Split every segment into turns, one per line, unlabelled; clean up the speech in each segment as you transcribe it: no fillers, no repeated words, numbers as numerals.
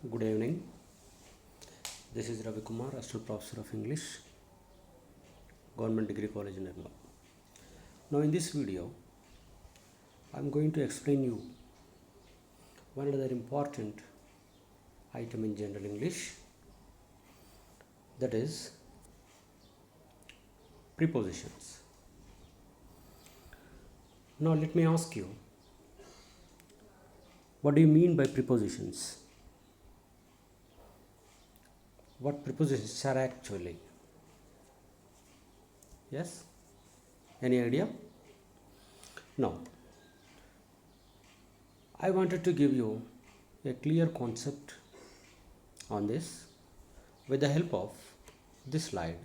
Good evening. This is Ravi Kumar, Assistant Professor of English, Government Degree College, Nirmal. Now, in this video, I am going to explain you one other important item in General English, that is prepositions. Now, let me ask you, what do you mean by prepositions? What prepositions are actually? Yes? Any idea? Now, I wanted to give you a clear concept on this with the help of this slide.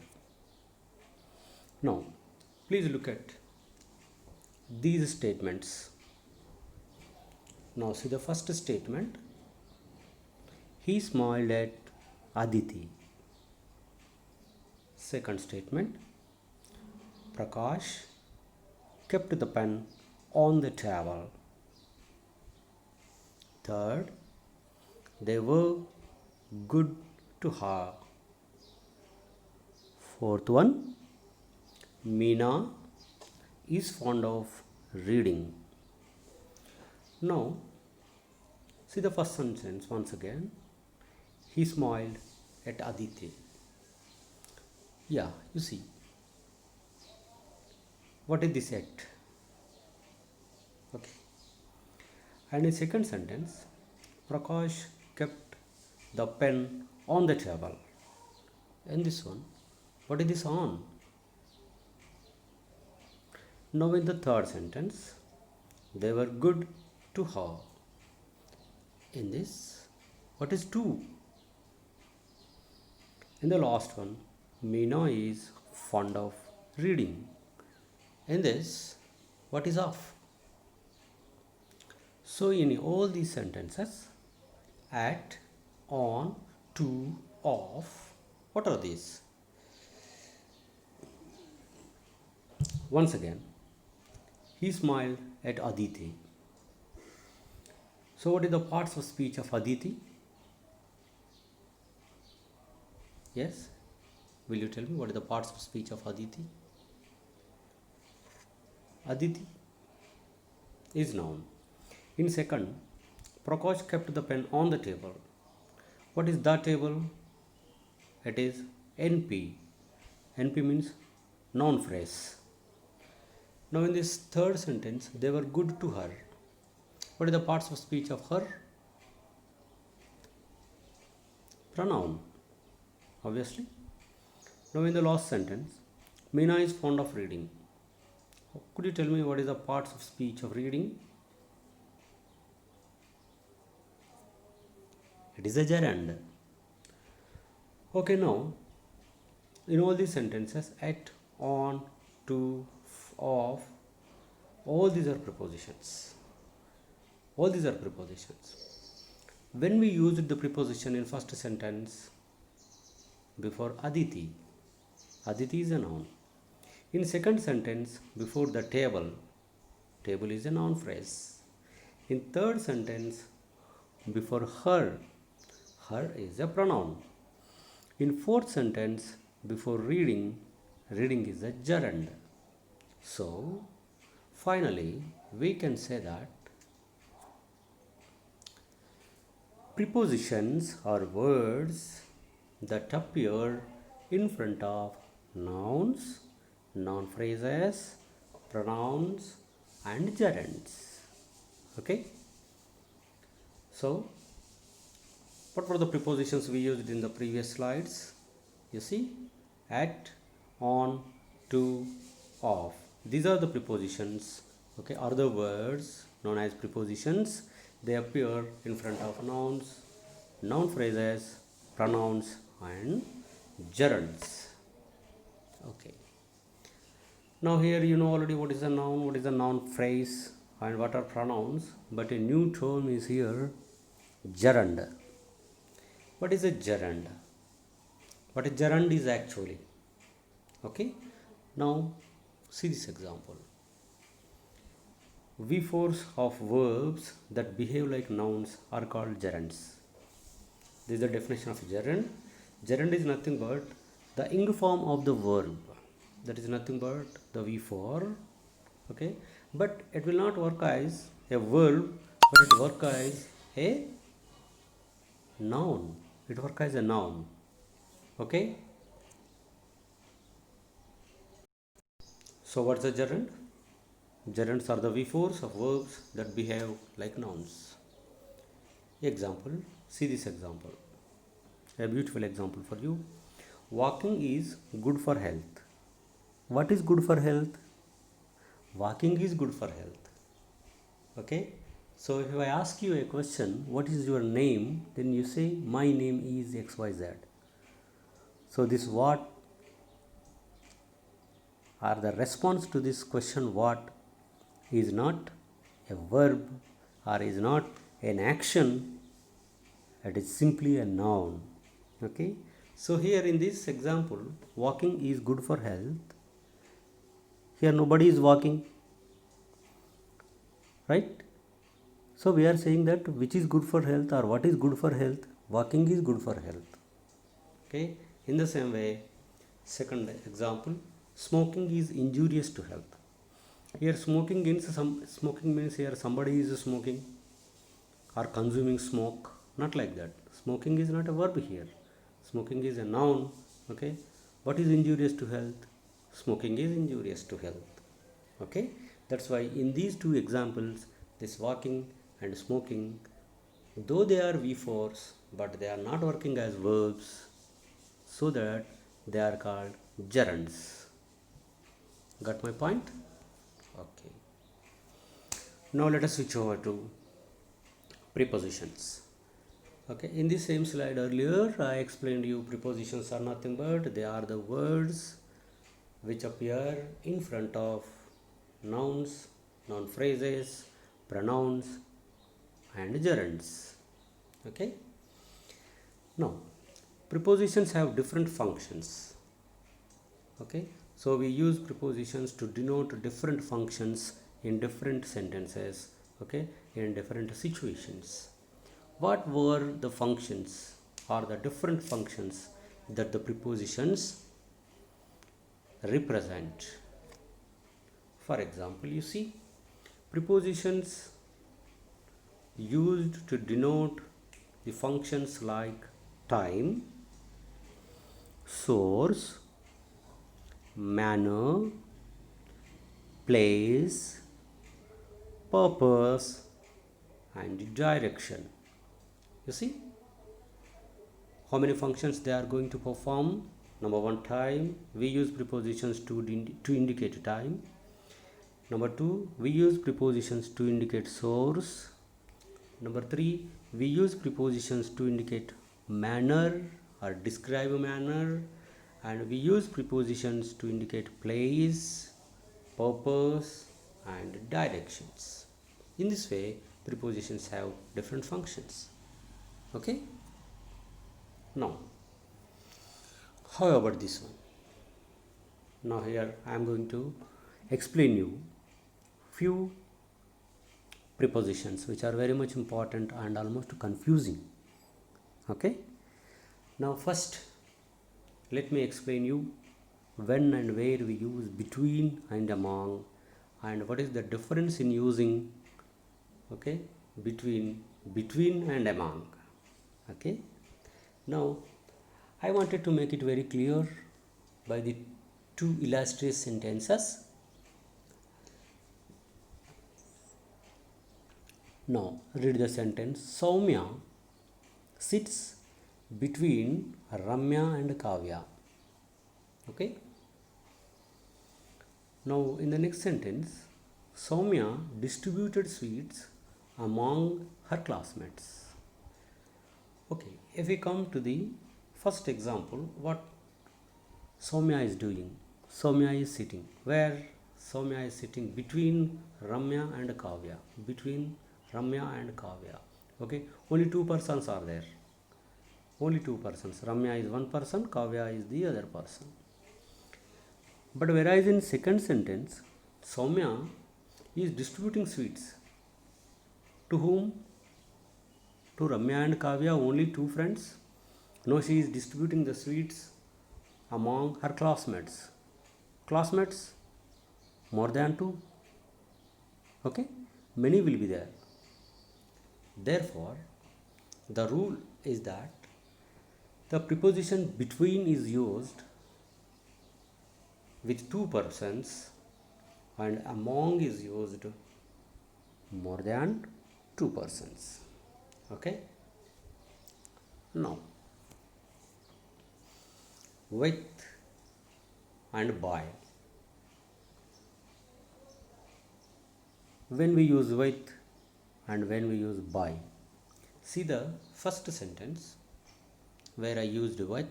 Now, please look at these statements. Now, see the first statement. He smiled at Aditi. Second statement. Prakash kept the pen on the table. Third, they were good to her. Fourth one, Meena is fond of reading. Now, see the first sentence once again. He smiled at Aditi. Yeah, you see. What is this act? Okay. And in second sentence, Prakash kept the pen on the table. And this one, what is this on? Now in the third sentence, they were good to her. In this, what is to? In the last one, Meena is fond of reading. In this, what is of? So in all these sentences, at, on, to, of, what are these? Once again, he smiled at Aditi. So what are the parts of speech of Aditi? Yes? Will you tell me what are the parts of speech of Aditi? Aditi is noun. In second, Prakash kept the pen on the table. What is the table? It is NP. NP means noun phrase. Now in this third sentence, they were good to her. What are the parts of speech of her? Pronoun, obviously. Now in the last sentence, Meena is fond of reading. Could you tell me what is the parts of speech of reading? It is a gerund. Okay, now in all these sentences, at, on, to, of, all these are prepositions. All these are prepositions. When we used the preposition in first sentence before Aditi, Aditi is a noun. In second sentence before the table, table is a noun phrase. In third sentence before her, her is a pronoun. In fourth sentence before reading, reading is a gerund. So finally we can say that prepositions are words that appear in front of nouns, noun phrases, pronouns, and gerunds. Okay? So, what were the prepositions we used in the previous slides? You see, at, on, to, of. These are the prepositions, okay, are the words known as prepositions. They appear in front of nouns, noun phrases, pronouns, and gerunds. Okay. Now here you know already what is a noun, what is a noun phrase, and what are pronouns. But a new term is here, gerund. What is a gerund? What a gerund is actually? Okay. Now see this example. V-forms of verbs that behave like nouns are called gerunds. This is the definition of gerund. Gerund is nothing but the ing form of the verb. That is nothing but the V4. Okay, but it will not work as a verb, but it work as a noun. It work as a noun. Okay. So what's the gerund? Gerunds are the V4s of verbs that behave like nouns. Example, see this example. A beautiful example for you. Walking is good for health. What is good for health? Walking is good for health. Okay. So if I ask you a question, what is your name? Then you say, my name is XYZ. So this what or the response to this question what is not a verb or is not an action, it is simply a noun. Okay, so here in this example, walking is good for health. Here nobody is walking, right? So we are saying that which is good for health or what is good for health? Walking is good for health. Okay, in the same way, second example, smoking is injurious to health. Here smoking means here somebody is smoking or consuming smoke, not like that. Smoking is not a verb here. Smoking is a noun. Okay, what is injurious to health? Smoking is injurious to health. Okay, that's why in these two examples, this walking and smoking, though they are V4s, but they are not working as verbs, so that they are called gerunds. Got my point? Okay. Now let us switch over to prepositions. Okay, in the same slide earlier I explained you prepositions are nothing but they are the words which appear in front of nouns, noun phrases, pronouns and gerunds. Okay, now prepositions have different functions. Okay, so we use prepositions to denote different functions in different sentences, okay, in different situations. What were the functions or the different functions that the prepositions represent? For example, you see prepositions used to denote the functions like time, source, manner, place, purpose and direction. You see how many functions they are going to perform. Number one, time. We use prepositions to indicate time. Number two, we use prepositions to indicate source. Number three, we use prepositions to indicate manner or describe a manner, and we use prepositions to indicate place, purpose and directions. In this way, prepositions have different functions. Okay, now how about this one? Now here I am going to explain you few prepositions which are very much important and almost confusing. Okay, now first let me explain you when and where we use between and among, and what is the difference in using, okay, between and among. Okay, now I wanted to make it very clear by the two illustrious sentences. Now read the sentence. Soumya sits between Ramya and Kavya. Okay, now in the next sentence, Soumya distributed sweets among her classmates. Okay, if we come to the first example, what Soumya is doing? Soumya is sitting. Where? Soumya is sitting between Ramya and Kavya. Between Ramya and Kavya. Okay, only two persons are there. Only two persons. Ramya is one person, Kavya is the other person. But whereas in second sentence, Soumya is distributing sweets. To whom? to Ramya and Kavya only two friends? No, she is distributing the sweets among her classmates. Classmates more than two. Okay, many will be there. Therefore, the rule is that the preposition between is used with two persons and among is used more than two persons. Okay, now with and by. When we use with and when we use by, see the first sentence where I used with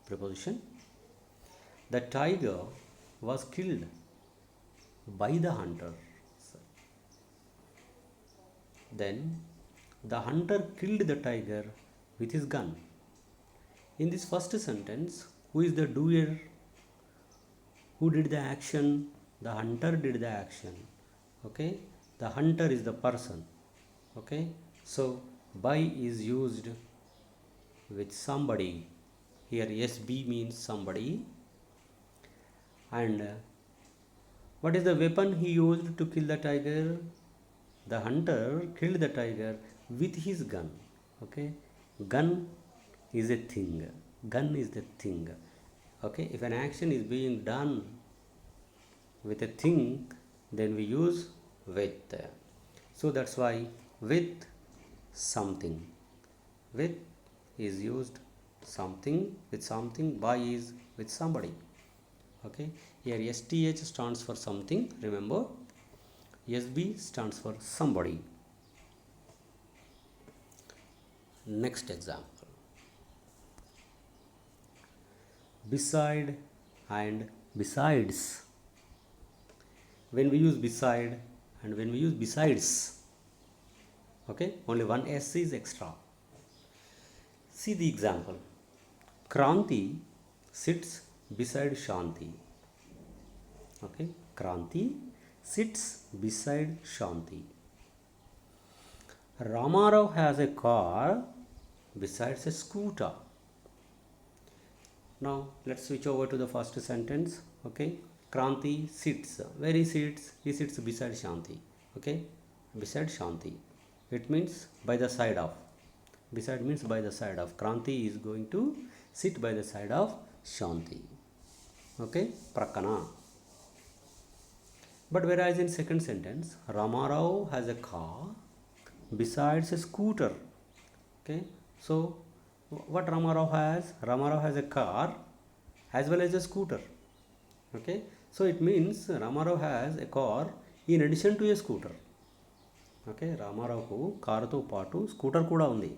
preposition. The tiger was killed by the hunter. Then the hunter killed the tiger with his gun. In this first sentence, who is the doer? Who did the action? The hunter did the action. Okay, the hunter is the person. Okay, so by is used with somebody. Here SB means somebody. And what is the weapon he used to kill the tiger? The hunter killed the tiger with his gun. Okay, gun is a thing. Gun is the thing. Okay, if an action is being done with a thing, then we use with. So that's why with something. With is used something with something. By is with somebody. Okay, here STH stands for something. Remember, SB stands for somebody. Next example. Beside and besides. When we use beside and when we use besides, okay, only one S is extra. See the example. Kranti sits beside Shanti. Okay, Kranti sits beside Shanti. Ramarao has a car besides a scooter. Now let's switch over to the first sentence. Okay, Kranti sits. Where he sits? He sits beside Shanti. Okay, beside Shanti. It means by the side of. Beside means by the side of. Kranti is going to sit by the side of Shanti. Okay, Prakana. But whereas in second sentence, Ramarao has a car besides a scooter. Okay, so what Ramarao has? Ramarao has a car as well as a scooter. Okay, so it means Ramarao has a car in addition to a scooter. Okay, Ramarao car to paatu scooter kuda undi.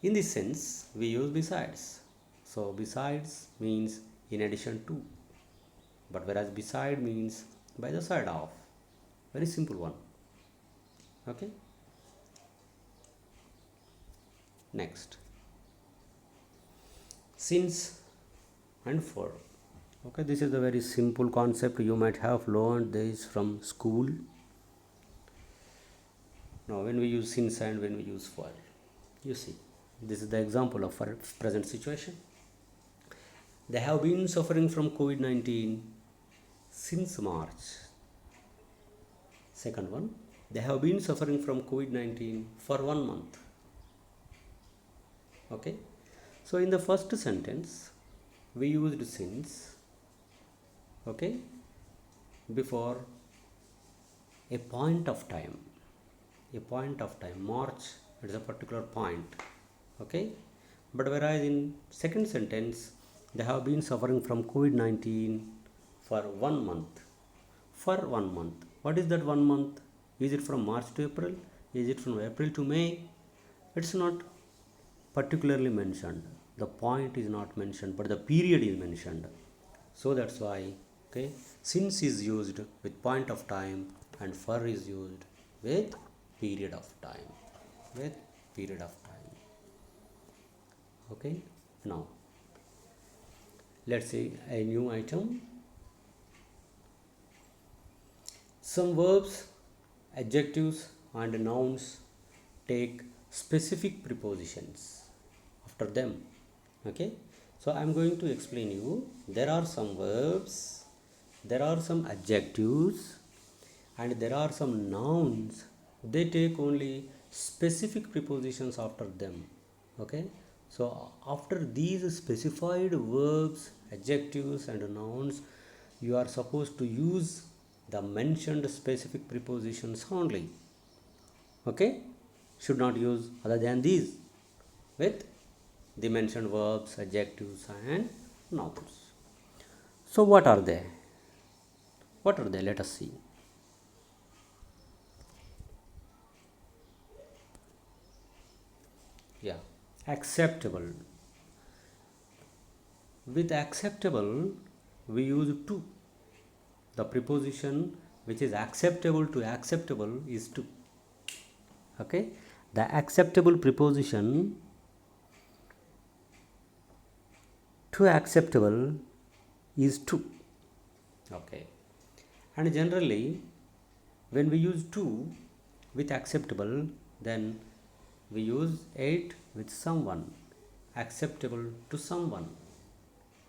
In this sense, we use besides. So besides means in addition to, but whereas beside means by the side of. Very simple one. Okay, next, since and for. Okay, this is a very simple concept. You might have learned this from school. Now when we use since and when we use for, you see, this is the example of our present situation. They have been suffering from COVID-19 since March. Second one, they have been suffering from COVID-19 for 1 month. Okay, so in the first sentence we used since, okay, before a point of time. A point of time, March, it is a particular point. Okay, but whereas in second sentence, they have been suffering from COVID-19 for 1 month. For 1 month. What is that 1 month? Is it from March to April? Is it from April to May? It's not particularly mentioned. The point is not mentioned, but the period is mentioned. So that's why, okay, since is used with point of time and for is used with period of time. With period of time. Okay, now let's see a new item. Some verbs, adjectives and nouns take specific prepositions after them. Okay, so I'm going to explain you. There are some verbs, there are some adjectives, and there are some nouns. They take only specific prepositions after them. Okay, so after these specified verbs, adjectives, and nouns, you are supposed to use the mentioned specific prepositions only. Okay, should not use other than these with the mentioned verbs, adjectives, and nouns. So what are they? What are they? Let us see. Yeah, acceptable. With acceptable, we use to. The preposition which is acceptable to acceptable is to. Okay, the acceptable preposition to acceptable is to. Okay, and generally, when we use to with acceptable, then we use it with someone, acceptable to someone.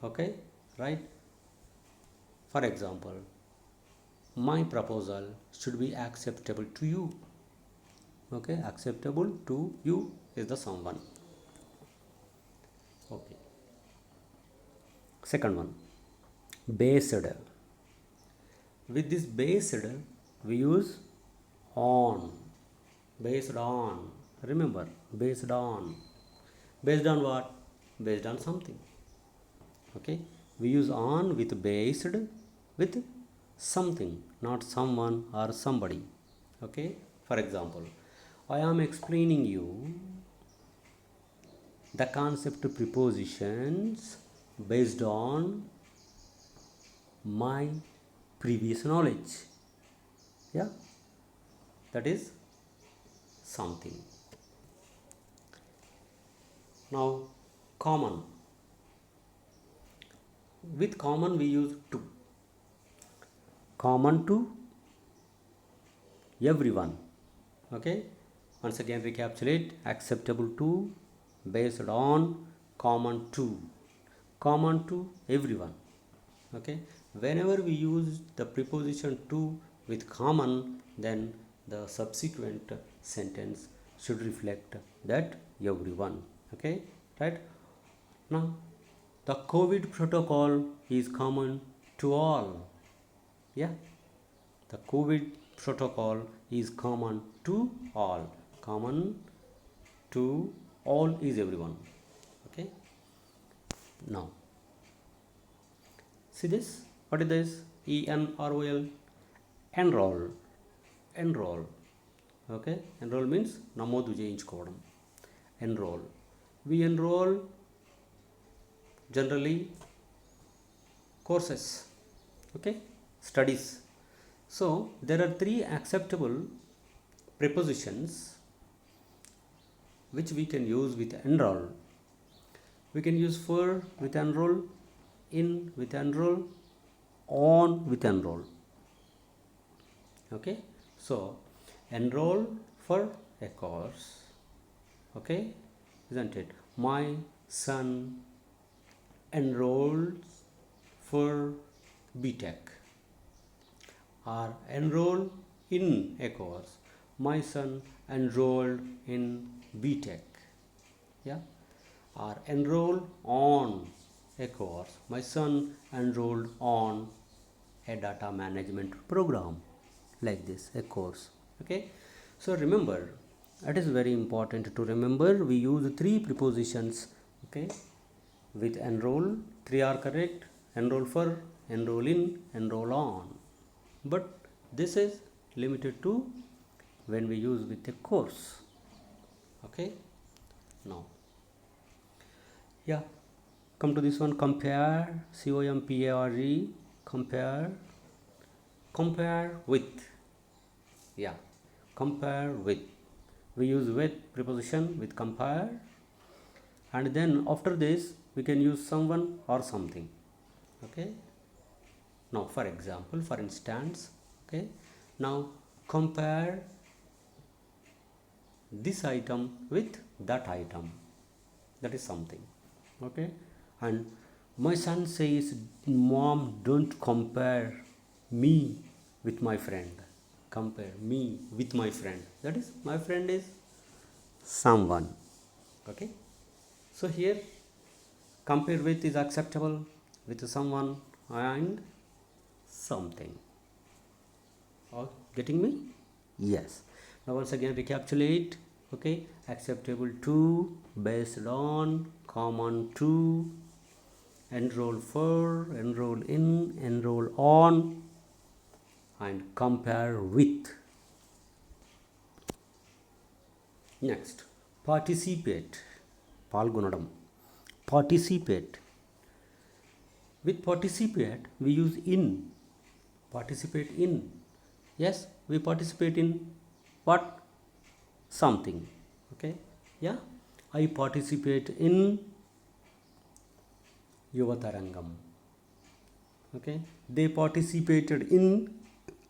Okay, right? For example, my proposal should be acceptable to you. Okay, acceptable to you is the someone. Okay, second one, based. With this based, we use on. Based on. Remember, based on. Based on what? Based on something. Okay, we use on with based with something, not someone or somebody. Okay, for example, I am explaining you the concept prepositions based on my previous knowledge. Yeah, that is something. Now, common. With common, we use to. Common to everyone. Okay, once again recapitulate: acceptable to, based on, common to everyone. Okay, whenever we use the preposition to with common, then the subsequent sentence should reflect that everyone. Okay, right? Now the COVID protocol is common to all. Yeah, the COVID protocol is common to all. Common to all is everyone. Okay, now see this. What is this? ENROL. Enroll. Enroll. Okay, enroll means namodu చేయించుకోవడం. Enroll. We enroll generally courses. Okay, studies. So there are three acceptable prepositions which we can use with enroll. We can use for with enroll, in with enroll, on with enroll. Okay, so enroll for a course. Okay, isn't it? My son enrolled for BTech, or enroll in a course. My son enrolled in BTech. Yeah, or enroll on a course. My son enrolled on a data management program. Like this, a course. Okay, so remember, it is very important to remember we use three prepositions. Okay, with enroll, three are correct: enroll for, enroll in, enroll on. But this is limited to when we use with a course. Okay, now yeah, come to this one, compare. COMPARE, compare. Compare with. Yeah, compare with. We use with preposition with compare, and then after this we can use someone or something. Okay, now for example, for instance, okay, now compare this item with that item, that is something. Okay. And my son says, mom, don't compare me with my friend. Compare me with my friend, that is my friend is someone. Okay. So here compare with is acceptable with someone and something. Or getting me? Yes. Now once again recapitulate. Okay. Acceptable to, based on, common to, enroll for, enroll in, enroll on, and compare with. Next, participate. Palgunadam. Participate. With participate, we use in. Participate in. Yes, we participate in what? Something. Okay. Yeah. I participate in Yuvatarangam. Okay. They participated in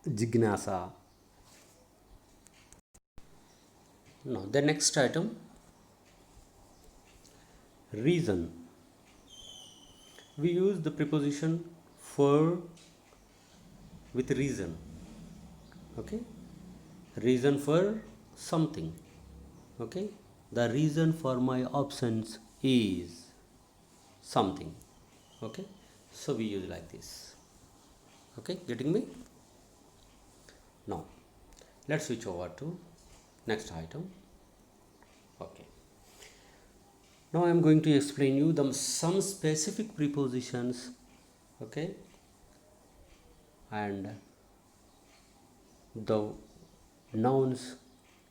Jignasa. Now, the next item, reason. We use the preposition for with reason. Okay. Reason for something. Okay. The reason for my absence is something. Okay. So we use like this. Okay. Getting me? Now, let's switch over to next item. Okay. Now I am going to explain you some specific prepositions. Okay. And the nouns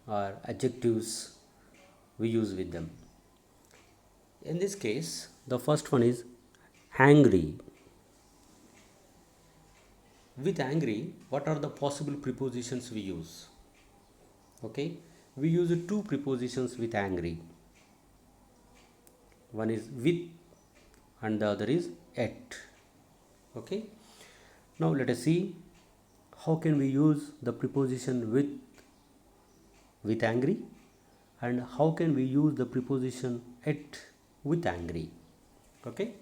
or adjectives we use with them. In this case, the first one is angry. With angry, what are the possible prepositions we use? Okay, we use two prepositions with angry. One is with and the other is at. Okay, now let us see how can we use the preposition with angry, and how can we use the preposition at with angry. Okay,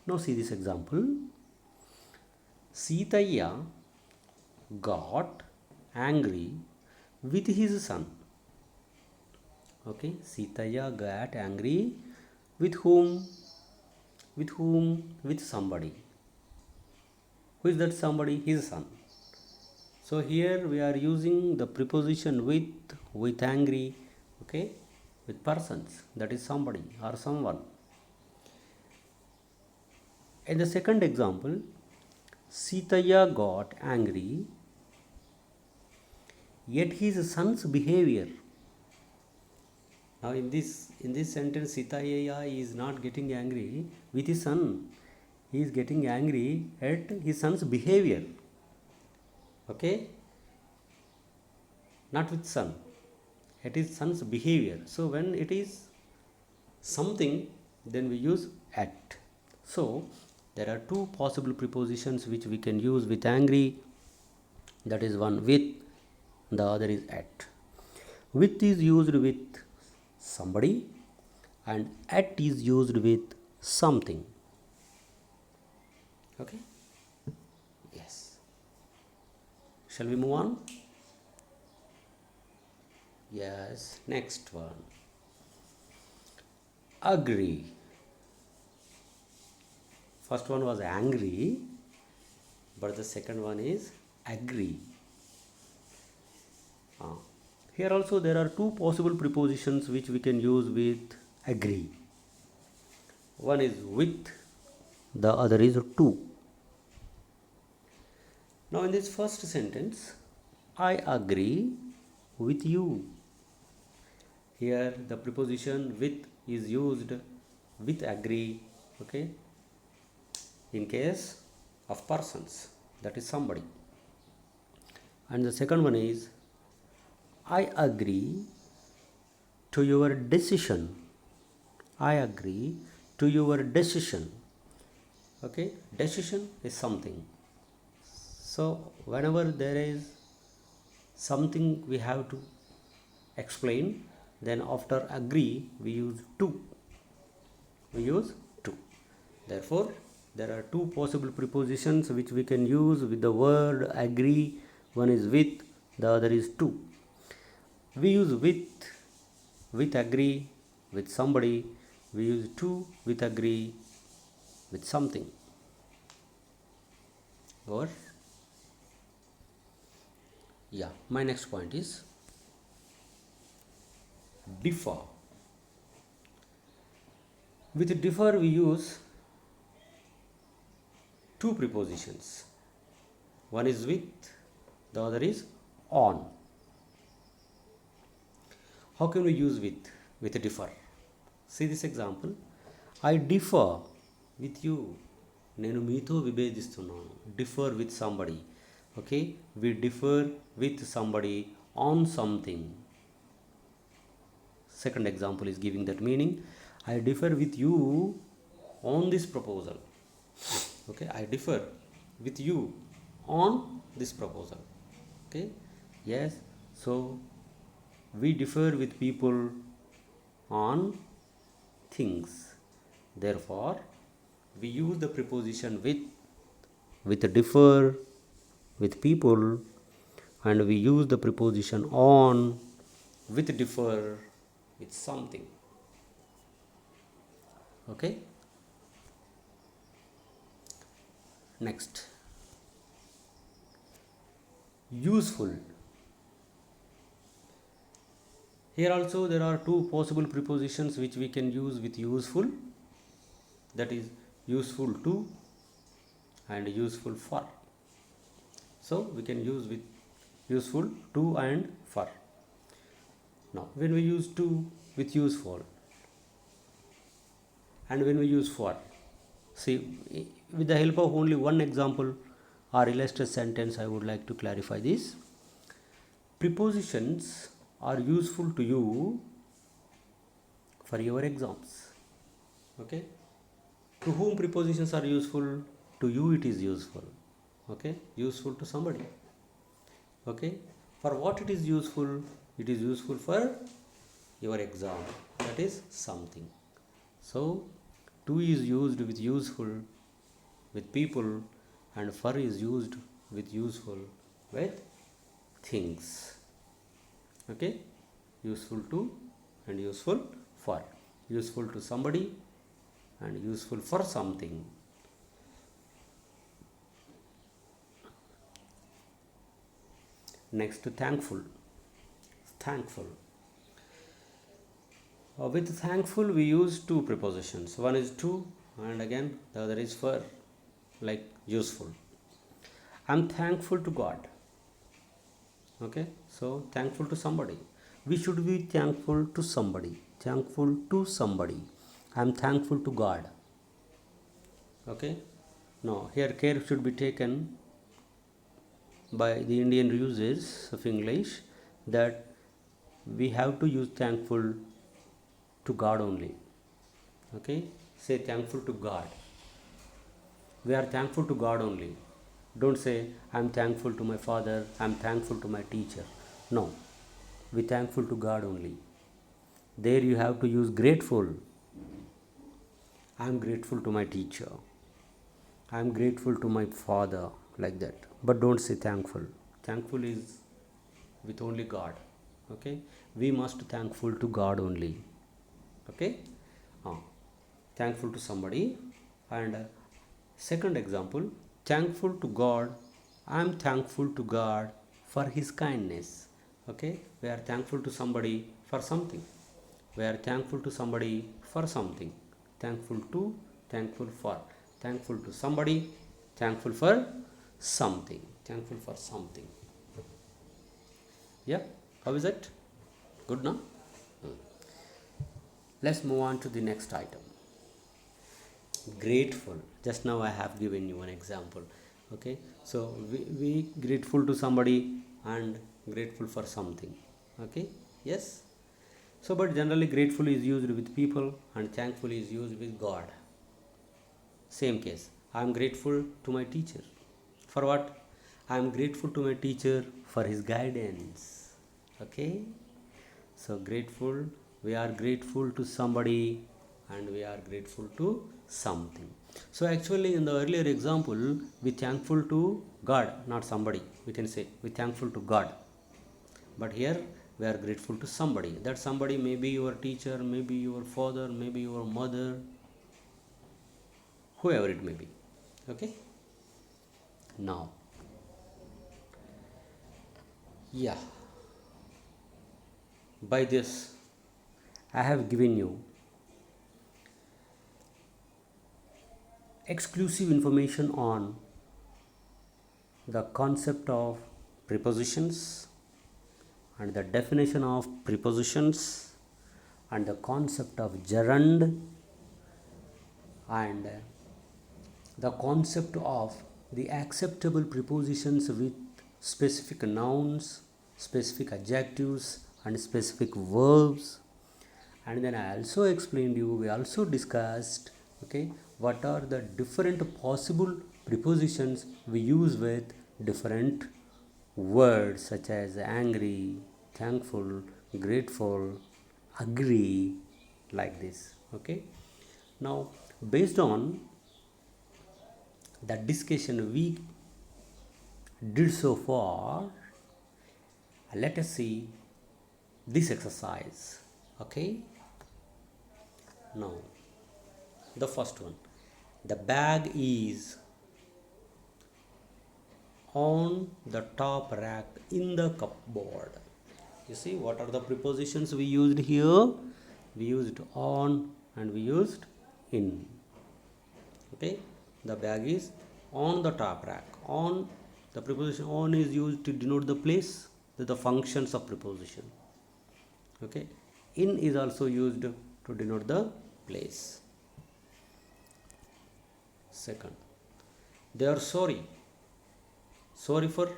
now see this example. Sitaya got angry with his son. Okay, Sitaya got angry with whom? With whom? With somebody. Who is that somebody? His son. So here we are using the preposition with angry. Okay, with persons, that is somebody or someone. In the second example, Sitaya got angry at his son's behavior. Now in this sentence, Sitaya is not getting angry with his son. He is getting angry at his son's behavior. Okay, not with son, it is son's behavior. So when it is something, then we use at. So there are two possible prepositions which we can use with angry, that is one with, the other is at. With is used with somebody and at is used with something. Okay, yes. Shall we move on? Yes, next one. Agree. First one was angry, but the second one is agree. Here also there are two possible prepositions which we can use with agree. One is with, the other is to. Now in this first sentence, I agree with you. Here the preposition with is used with agree. Okay, in case of persons, that is somebody. And the second one is I agree to your decision. I agree to your decision. Okay, decision is something. So whenever there is something we have to explain. Then after agree we use to. We use to. Therefore, there are two possible prepositions which we can use with the word agree. One is with, the other is to. We use with agree with somebody. We use to with agree with something. Or yeah, my next point is differ. With differ we use two prepositions. One is with, the other is on. How can we use with differ? See this example. I differ with you. నేను మీతో విభేదిస్తున్నాను. Differ with somebody. Okay, we differ with somebody on something. Second example is giving that meaning. I differ with you on this proposal. Okay, I differ with you on this proposal. Okay, yes, so we differ with people on things. Therefore, we use the preposition with differ with people, and we use the preposition on with differ with something. Okay, next, useful. Here also there are two possible prepositions which we can use with useful, that is useful to and useful for. So we can use with useful to and for. Now when we use to with useful and when we use for, see, with the help of only one example or illustrative sentence, I would like to clarify this. Prepositions are useful to you for your exams. Okay, to whom prepositions are useful? To you it is useful. Okay, useful to somebody. Okay, for what it is useful? It is useful for your exam, that is something. So to is used with useful with people, and for is used with useful with things. Okay, useful to and useful for. Useful to somebody and useful for something. Next, thankful. Thankful. With thankful we use two prepositions. One is to and again the other is for, like useful. I am thankful to God. Okay, so thankful to somebody. We should be thankful to somebody. Thankful to somebody. I am thankful to God. Okay, now here care should be taken by the Indian users of English that we have to use thankful to God only. Okay, say thankful to God. We are thankful to God only. Don't say I am thankful to my father, I am thankful to my teacher. No, we thankful to God only. There you have to use grateful. I am grateful to my teacher. I am grateful to my father, like that. But don't say thankful. Thankful is with only God. Okay, we must thankful to God only. Okay, thankful to somebody. And second example, thankful to God. I am thankful to God for his kindness. Okay, we are thankful to somebody for something. We are thankful to somebody for something. Thankful to, thankful for. Thankful to somebody, thankful for something. Thankful for something. Yeah, how is it? Good now? Let's move on to the next item. Grateful. Just now I have given you an example. Okay, so we grateful to somebody and grateful for something. Okay, yes. So but generally grateful is used with people and thankful is used with God. Same case, I am grateful to my teacher. For what? I am grateful to my teacher for his guidance. Okay, So grateful, we are grateful to somebody and we are grateful to something. So actually in the earlier example, we thankful to God, not somebody. We can say we thankful to God. But here we are grateful to somebody. That somebody may be your teacher, maybe your father, maybe your mother, whoever it may be. Okay? Now, yeah, by this I have given you exclusive information on the concept of prepositions and the definition of prepositions and the concept of gerund and the concept of the acceptable prepositions with specific nouns, specific adjectives, and specific verbs. And then I also explained you, we also discussed, okay, what are the different possible prepositions we use with different words such as angry, thankful, grateful, agree, like this. Okay. Now, based on the discussion we did so far, let us see this exercise. Okay. Now, the first one, the bag is on the top rack in the cupboard. You see what are the prepositions we used here? We used on and we used in. Okay, the bag is on the top rack. On, the preposition on is used to denote the place, the functions of preposition. Okay, in is also used to denote the place. Second, they are sorry for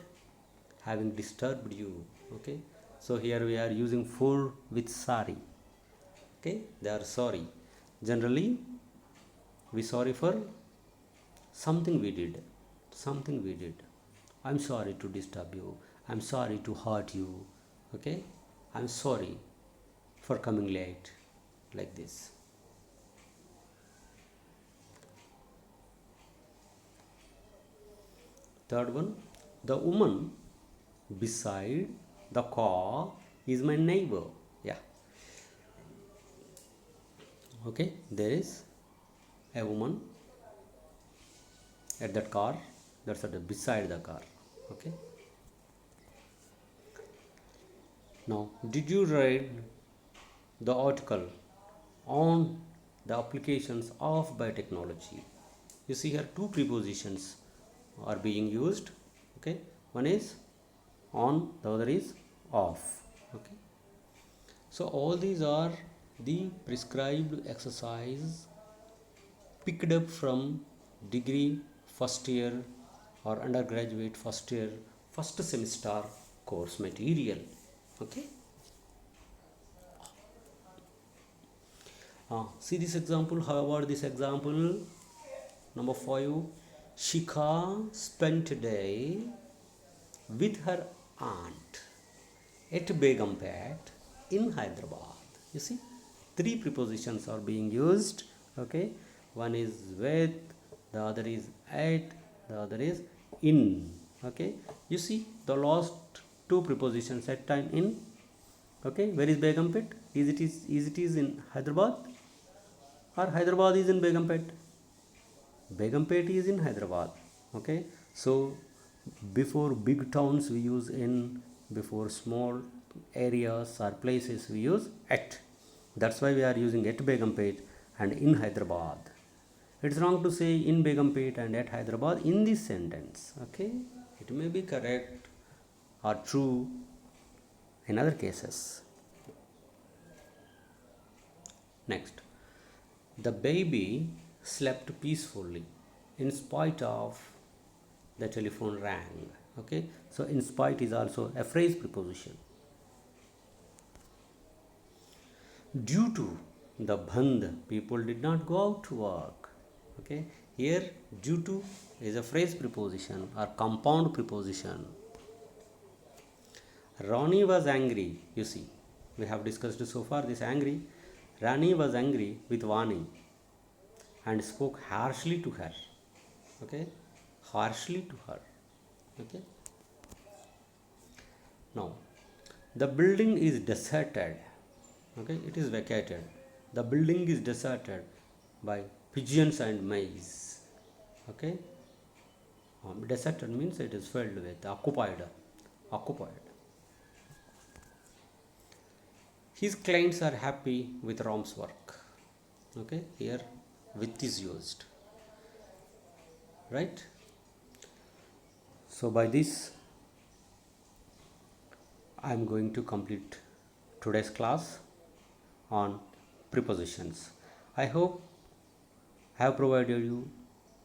having disturbed you. Okay, so here we are using for with sorry. Okay, they are sorry. Generally we sorry for something we did. I'm sorry to disturb you, I'm sorry to hurt you. Okay, I'm sorry for coming late, like this. Third one, the woman beside the car is my neighbor. Yeah. Okay, there is a woman at that car, that's at the beside the car. Okay. Now, did you read the article on the applications of biotechnology? You see here two prepositions are being used. Okay, one is on, the other is off. Okay, so all these are the prescribed exercise picked up from degree first year or undergraduate first year first semester course material. Okay, see this example. How about this example number 5? Shikha spent a day with her aunt at Begumpet in Hyderabad. You see, three prepositions are being used. Okay, one is with, the other is at, the other is in. Okay, you see the last two prepositions, at and in. Okay, where is Begumpet? Is it is in Hyderabad, or Hyderabad is in Begumpet? Begumpet is in Hyderabad. Okay, so before big towns we use in, before small areas or places we use at. That's why we are using at Begumpet and in Hyderabad. It's wrong to say in Begumpet and at Hyderabad in this sentence. Okay, it may be correct or true in other cases. Next, the baby slept peacefully in spite of the telephone rang. Okay, so in spite is also a phrase preposition. Due to the bandh, people did not go out to work. Okay, here due to is a phrase preposition or compound preposition. Ronnie was angry, you see. We have discussed so far this angry. Rani was angry with Vani and spoke harshly to her. Okay, harshly to her. Okay, now the building is deserted. Okay, it is vacated. The building is deserted by pigeons and maize. Okay, deserted means it is filled with, occupied. His clients are happy with Ram's work. Okay, here with is used, right? So by this I am going to complete today's class on prepositions. I hope I have provided you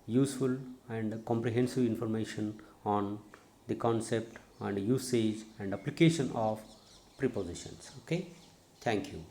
useful and comprehensive information on the concept and usage and application of prepositions. Okay, thank you.